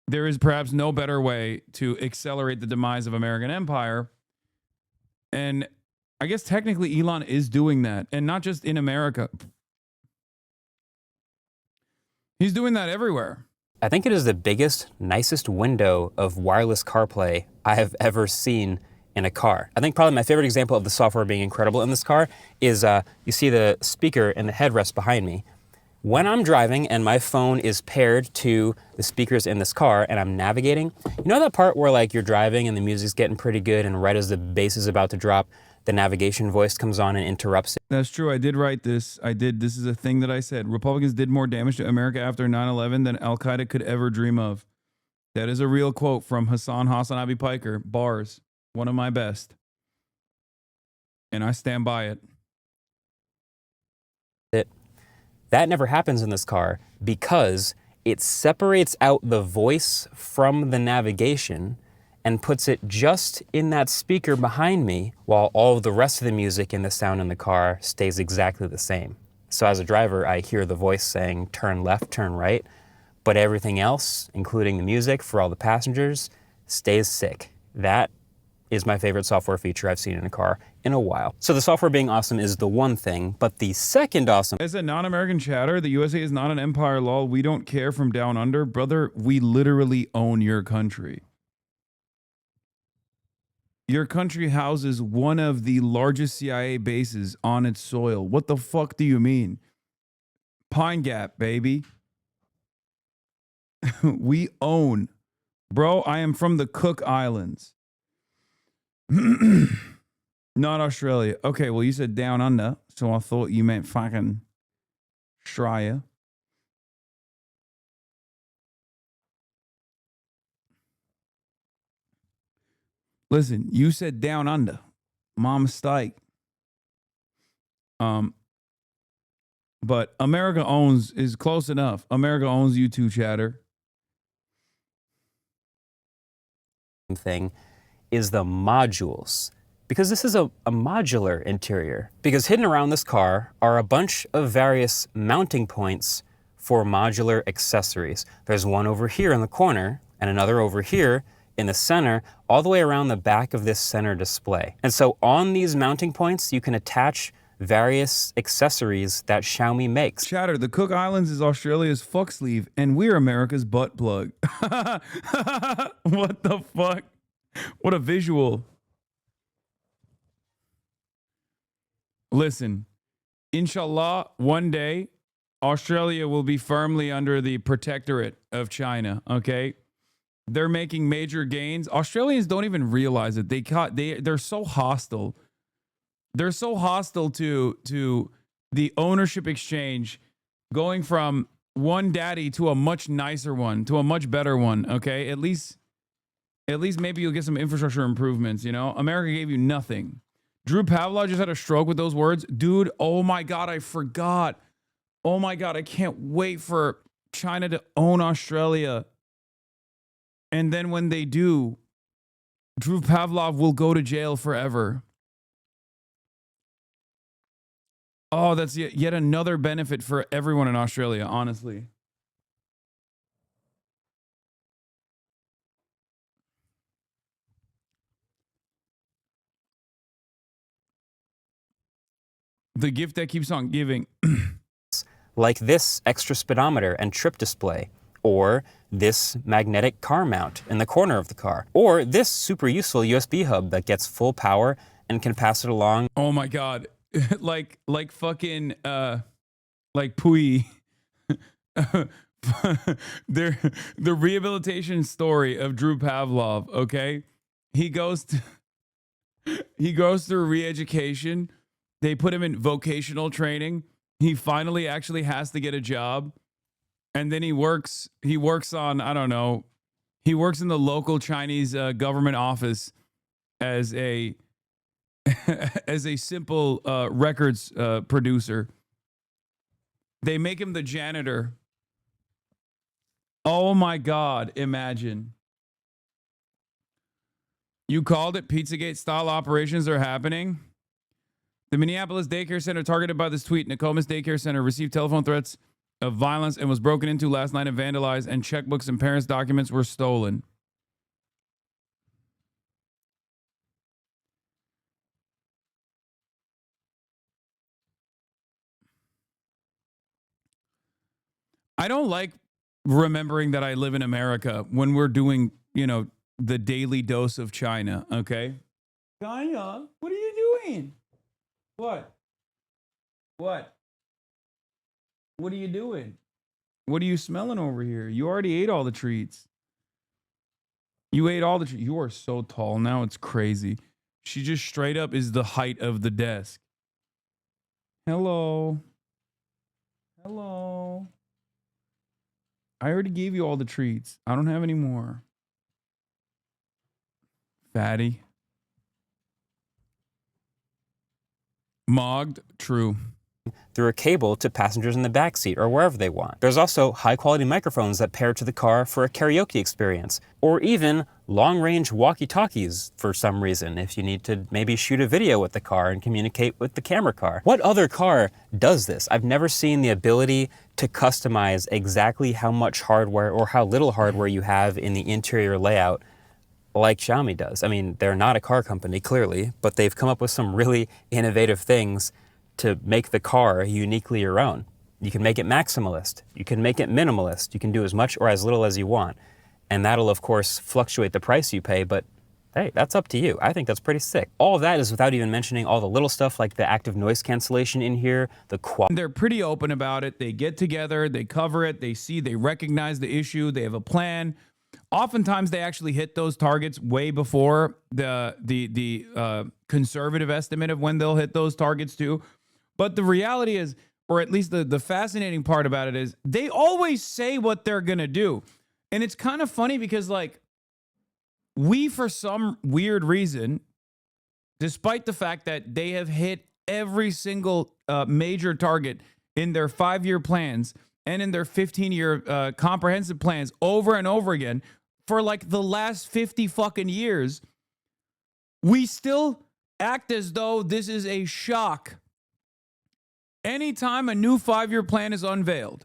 There is perhaps no better way to accelerate the demise of American empire. And I guess technically Elon is doing that, and not just in America. He's doing that everywhere. I think it is the biggest, nicest window of wireless CarPlay I have ever seen in a car. I think probably my favorite example of the software being incredible in this car is you see the speaker and the headrest behind me. When I'm driving and my phone is paired to the speakers in this car and I'm navigating, you know that part where like you're driving and the music's getting pretty good and right as the bass is about to drop, the navigation voice comes on and interrupts it? That's true. I did write this. This is a thing that I said. Republicans did more damage to America after 9/11 than Al-Qaeda could ever dream of. That is a real quote from Hasanabi Piker. Bars. One of my best. And I stand by it. That never happens in this car because it separates out the voice from the navigation and puts it just in that speaker behind me while all of the rest of the music and the sound in the car stays exactly the same. So as a driver, I hear the voice saying, turn left, turn right, but everything else, including the music for all the passengers, stays sick. That is my favorite software feature I've seen in a car in a while. So the software being awesome is the one thing, but the second awesome... As a non-American chatter, the USA is not an empire, lol. We don't care from down under. Brother, we literally own your country. Your country houses one of the largest CIA bases on its soil. What the fuck do you mean? Pine Gap, baby. We own. Bro, I am from the Cook Islands. Not Australia. Okay, well, you said down under, so I thought you meant fucking Australia. Listen, you said down under. My mistake. But America owns is close enough. America owns you too, chatter. Thing is the modules. Because this is a modular interior. Because hidden around this car are a bunch of various mounting points for modular accessories. There's one over here in the corner and another over here in the center, all the way around the back of this center display. And so on these mounting points, you can attach various accessories that Xiaomi makes. Chatter, the Cook Islands is Australia's fuck sleeve, and we're America's butt plug. What the fuck? What a visual. Listen, inshallah, one day, Australia will be firmly under the protectorate of China, okay? They're making major gains. Australians don't even realize it. They're so hostile. They're so hostile to the ownership exchange, going from one daddy to a much nicer one, to a much better one, okay? At least maybe you'll get some infrastructure improvements, you know? America gave you nothing. Drew Pavlov just had a stroke with those words. Dude, oh my God, I forgot. Oh my God, I can't wait for China to own Australia. And then when they do, Drew Pavlov will go to jail forever. Oh, that's yet another benefit for everyone in Australia, honestly. The gift that keeps on giving. Like this extra speedometer and trip display, or this magnetic car mount in the corner of the car, or this super useful USB hub that gets full power and can pass it along. Oh my God. like fucking like Pui. The rehabilitation story of Drew Pavlov, okay? He goes through re-education. They put him in vocational training. He finally actually has to get a job. And then he works on, I don't know, he works in the local Chinese government office as a as a simple records producer. They make him the janitor. Oh my God, imagine. You called it. Pizzagate style operations are happening. The Minneapolis daycare center targeted by this tweet. Nokomis Daycare Center received telephone threats of violence and was broken into last night and vandalized, and checkbooks and parents' documents were stolen. I don't like remembering that I live in America when we're doing, the daily dose of China, okay? China, what are you doing? What? What are you doing? What are you smelling over here? You already ate all the treats. You ate all the treats. You are so tall now, it's crazy. She just straight up is the height of the desk. Hello. Hello. I already gave you all the treats. I don't have any more. Fatty. Mogged. True. Through a cable to passengers in the backseat or wherever they want. There's also high-quality microphones that pair to the car for a karaoke experience, or even long-range walkie-talkies for some reason if you need to maybe shoot a video with the car and communicate with the camera car. What other car does this? I've never seen the ability to customize exactly how much hardware or how little hardware you have in the interior layout like Xiaomi does. I mean, they're not a car company, clearly, but they've come up with some really innovative things to make the car uniquely your own. You can make it maximalist. You can make it minimalist. You can do as much or as little as you want. And that'll, of course, fluctuate the price you pay, but hey, that's up to you. I think that's pretty sick. All of that is without even mentioning all the little stuff like the active noise cancellation in here, They're pretty open about it. They get together, they cover it, they recognize the issue, they have a plan. Oftentimes, they actually hit those targets way before the conservative estimate of when they'll hit those targets too. But the reality is, or at least the fascinating part about it is, they always say what they're going to do. And it's kind of funny because, like, we, for some weird reason, despite the fact that they have hit every single major target in their 5-year plans and in their 15-year comprehensive plans over and over again for like the last 50 fucking years, we still act as though this is a shock. Anytime a new 5-year plan is unveiled,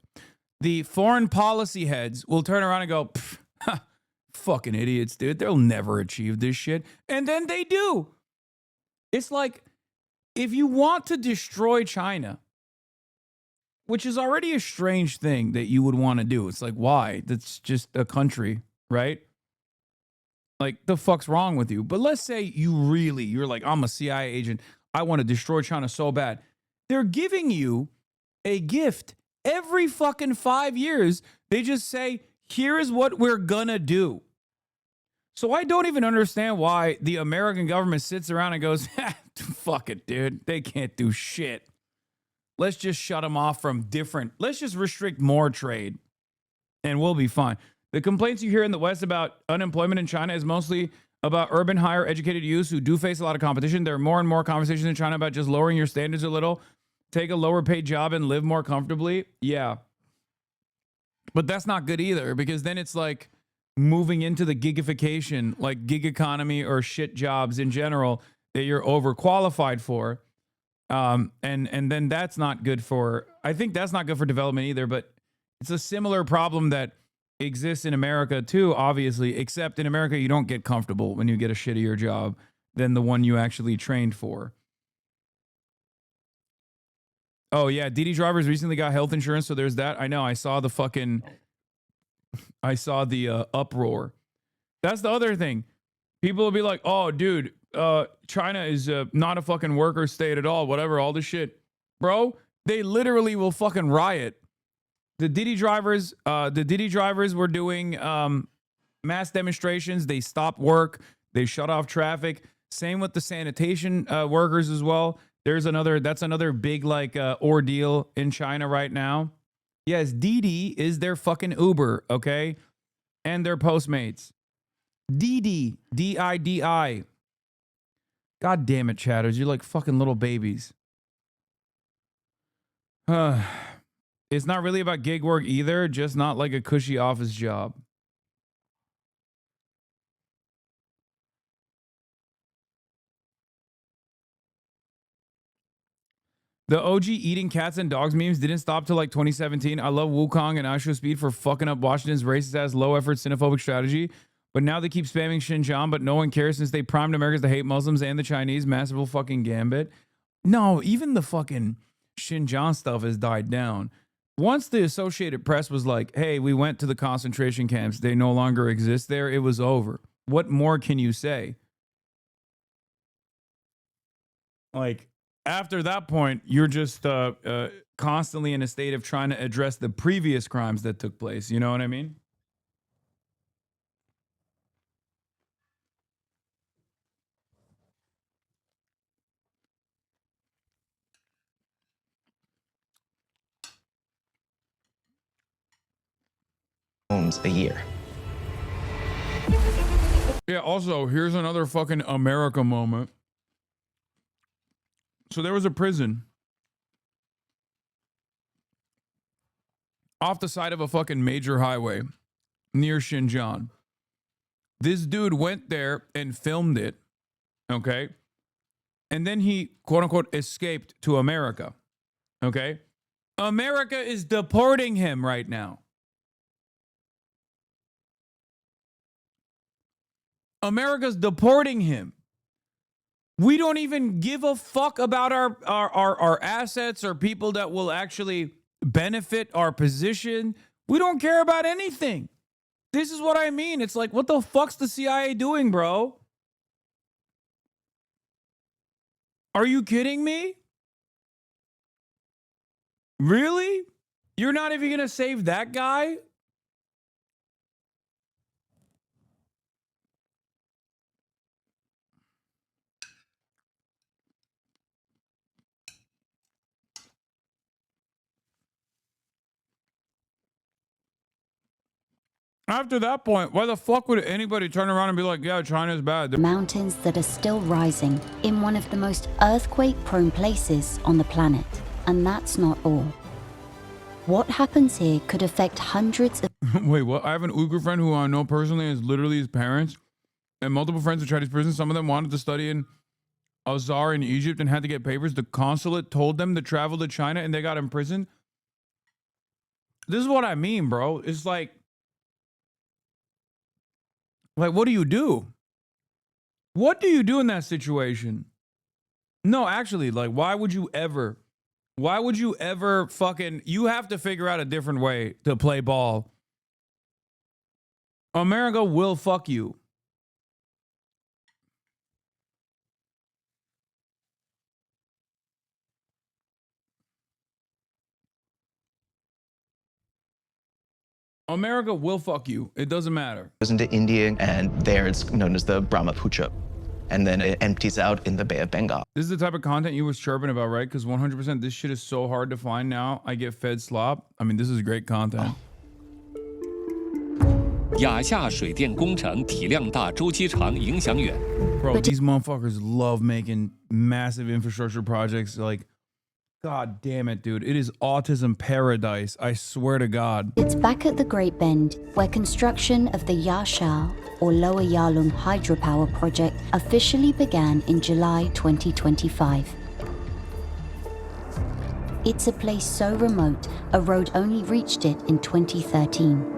the foreign policy heads will turn around and go, fucking idiots, dude. They'll never achieve this shit. And then they do. It's like, if you want to destroy China, which is already a strange thing that you would want to do. It's like, why? That's just a country, right? Like, the fuck's wrong with you? But let's say you're like, I'm a CIA agent. I want to destroy China so bad. They're giving you a gift every fucking 5 years. They just say, here is what we're gonna do. So I don't even understand why the American government sits around and goes, fuck it, dude. They can't do shit. Let's just shut them off from let's just restrict more trade and we'll be fine. The complaints you hear in the West about unemployment in China is mostly about urban higher educated youths who do face a lot of competition. There are more and more conversations in China about just lowering your standards a little, take a lower paid job and live more comfortably. Yeah. But that's not good either, because then it's like moving into the gigification, like gig economy or shit jobs in general that you're overqualified for. And then that's not good for, I think that's not good for development either, but it's a similar problem that exists in America too, obviously, except in America, you don't get comfortable when you get a shittier job than the one you actually trained for. Oh yeah, DD drivers recently got health insurance, so there's that. I know, I saw the uproar. That's the other thing. People will be like, oh, dude, China is not a fucking worker state at all, whatever, all this shit. Bro, they literally will fucking riot. The Diddy drivers were doing mass demonstrations. They stopped work. They shut off traffic. Same with the sanitation workers as well. That's another big like ordeal in China right now. Yes, Didi is their fucking Uber, okay? And their Postmates. Didi, D-I-D-I. God damn it, chatters. You're like fucking little babies. It's not really about gig work either, just not like a cushy office job. The OG eating cats and dogs memes didn't stop till like 2017. I love Wukong and Aisho Speed for fucking up Washington's racist ass low effort xenophobic strategy. But now they keep spamming Xinjiang, but no one cares since they primed Americans to hate Muslims and the Chinese. Massive fucking gambit. No, even the fucking Xinjiang stuff has died down. Once the Associated Press was like, hey, we went to the concentration camps, they no longer exist there, it was over. What more can you say? Like, after that point, you're just constantly in a state of trying to address the previous crimes that took place. You know what I mean? Homes a year. Yeah, also, here's another fucking America moment. So there was a prison off the side of a fucking major highway near Xinjiang. This dude went there and filmed it, okay? And then he, quote unquote, escaped to America, okay? America is deporting him right now. America's deporting him. We don't even give a fuck about our assets or people that will actually benefit our position. We don't care about anything. This is what I mean. It's like, what the fuck's the CIA doing, bro? Are you kidding me? Really? You're not even going to save that guy? After that point, why the fuck would anybody turn around and be like, yeah, China's bad? Mountains that are still rising in one of the most earthquake-prone places on the planet. And that's not all. What happens here could affect hundreds of... Wait, what? I have an Uyghur friend who I know personally is literally his parents and multiple friends in Chinese prison. Some of them wanted to study in Azhar in Egypt and had to get papers. The consulate told them to travel to China and they got imprisoned. This is what I mean, bro. It's like, what do you do? What do you do in that situation? No, actually, like, why would you ever fucking, you have to figure out a different way to play ball. America will fuck you. America will fuck you. It doesn't matter. Goes into India, and there it's known as the Brahmaputra. And then it empties out in the Bay of Bengal. This is the type of content you was chirping about, right? Because 100% this shit is so hard to find now. I get fed slop. I mean, this is great content. 亚夏水电工程体量大、周期长、影响远。 Bro, these motherfuckers love making massive infrastructure projects. Like, God damn it, dude. It is autism paradise. I swear to God. It's back at the Great Bend, where construction of the Yasha, or Lower Yarlung hydropower project, officially began in July 2025. It's a place so remote, a road only reached it in 2013.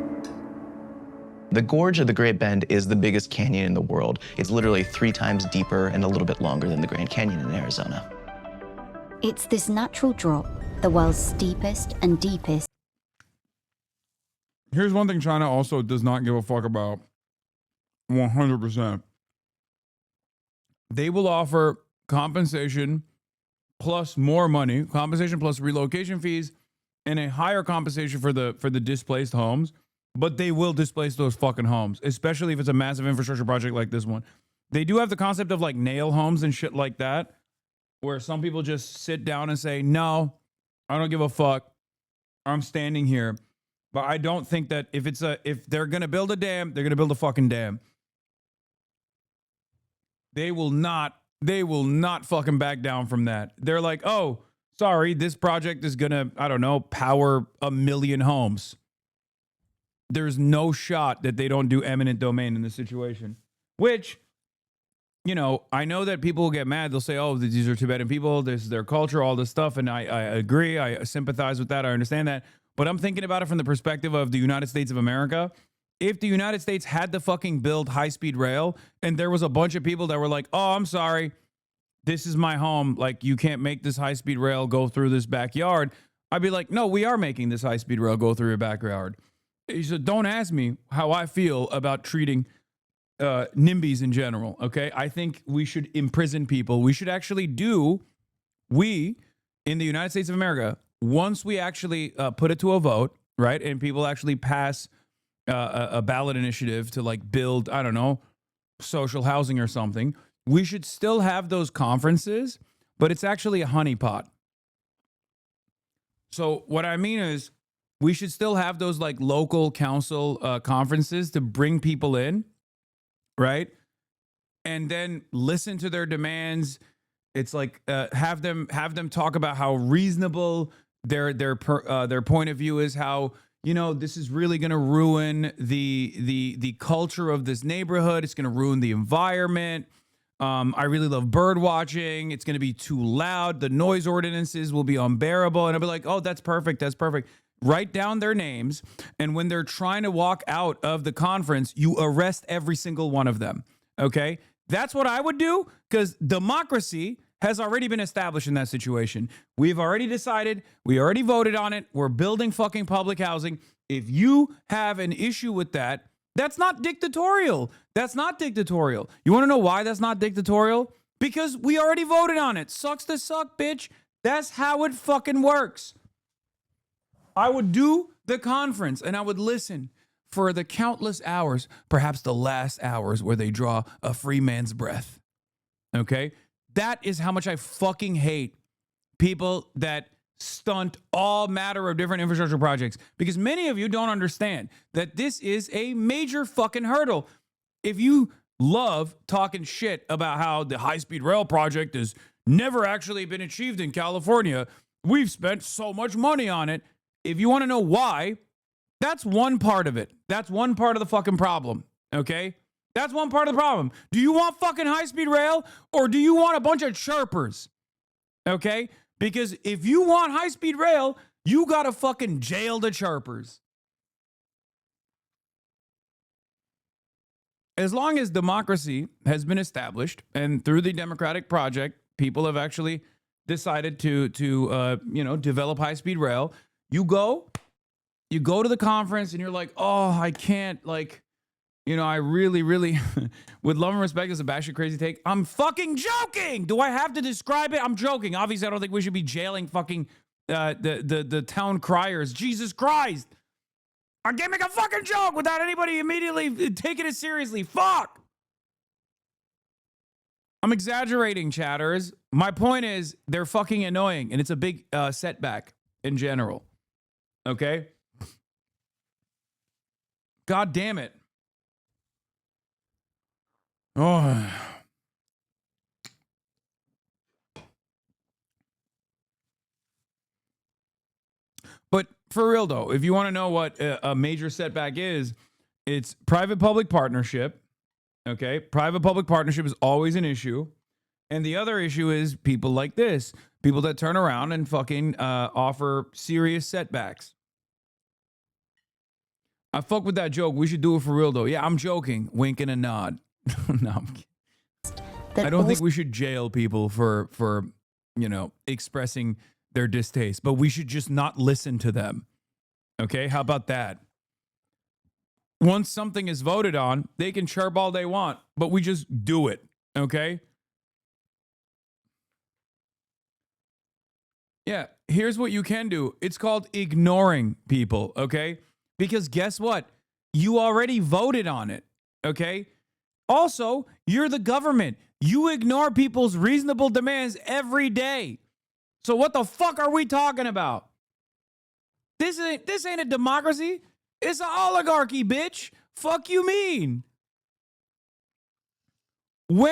The gorge of the Great Bend is the biggest canyon in the world. It's literally 3 times deeper and a little bit longer than the Grand Canyon in Arizona. It's this natural drop, the world's steepest and deepest. Here's one thing China also does not give a fuck about 100%. They will offer compensation plus more money, compensation plus relocation fees, and a higher compensation for the displaced homes. But they will displace those fucking homes, especially if it's a massive infrastructure project like this one. They do have the concept of like nail homes and shit like that, where some people just sit down and say, no, I don't give a fuck. I'm standing here. But I don't think that if they're going to build a dam, they're going to build a fucking dam. They will not fucking back down from that. They're like, oh, sorry, this project is going to, I don't know, power 1 million homes. There's no shot that they don't do eminent domain in this situation, which, you know, I know that people will get mad. They'll say, oh, these are Tibetan people. This is their culture, all this stuff. And I agree. I sympathize with that. I understand that. But I'm thinking about it from the perspective of the United States of America. If the United States had to fucking build high-speed rail and there was a bunch of people that were like, oh, I'm sorry, this is my home. Like, you can't make this high-speed rail go through this backyard. I'd be like, no, we are making this high-speed rail go through your backyard. He said, don't ask me how I feel about treating NIMBYs in general, okay? I think we should imprison people. We should actually we in the United States of America, once we actually put it to a vote, right, and people actually pass a ballot initiative to like build, I don't know, social housing or something, we should still have those conferences, but it's actually a honeypot. So what I mean is, we should still have those like local council conferences to bring people in, right? And then listen to their demands. It's like have them talk about how reasonable their point of view is. How, you know, this is really going to ruin the culture of this neighborhood. It's going to ruin the environment. I really love bird watching. It's going to be too loud. The noise ordinances will be unbearable. And I'll be like, oh, that's perfect. That's perfect. Write down their names, and when they're trying to walk out of the conference, you arrest every single one of them, okay? That's what I would do, because democracy has already been established in that situation. We've already decided, we already voted on it, we're building fucking public housing. If you have an issue with that, that's not dictatorial. That's not dictatorial. You want to know why that's not dictatorial? Because we already voted on it. Sucks to suck, bitch. That's how it fucking works. I would do the conference and I would listen for the countless hours, perhaps the last hours where they draw a free man's breath. Okay? That is how much I fucking hate people that stunt all matter of different infrastructure projects, because many of you don't understand that this is a major fucking hurdle. If you love talking shit about how the high-speed rail project has never actually been achieved in California, we've spent so much money on it. If you want to know why, that's one part of it. That's one part of the fucking problem, okay? That's one part of the problem. Do you want fucking high-speed rail, or do you want a bunch of chirpers, okay? Because if you want high-speed rail, you got to fucking jail the chirpers. As long as democracy has been established, and through the democratic project, people have actually decided to develop high-speed rail. You go to the conference and you're like, oh, I can't, like, you know, I really, with love and respect, as a batshit crazy take, I'm fucking joking. Do I have to describe it? I'm joking. Obviously, I don't think we should be jailing fucking the town criers. Jesus Christ. I can't make a fucking joke without anybody immediately taking it seriously. Fuck. I'm exaggerating, chatters. My point is, they're fucking annoying, and it's a big setback in general. Okay? God damn it. Oh. But for real though, if you want to know what a major setback is, it's private-public partnership. Okay, private-public partnership is always an issue, and the other issue is people like this, people that turn around and fucking offer serious setbacks. I fuck with that joke. We should do it for real though. Yeah, I'm joking. Wink and a nod. No, I'm kidding. I don't think we should jail people for expressing their distaste, but we should just not listen to them. Okay, how about that? Once something is voted on, they can chirp all they want, but we just do it. Okay. Yeah, here's what you can do. It's called ignoring people. Okay. Because guess what? You already voted on it. Okay. Also, you're the government. You ignore people's reasonable demands every day. So what the fuck are we talking about? This ain't a democracy. It's an oligarchy, bitch. Fuck you mean? When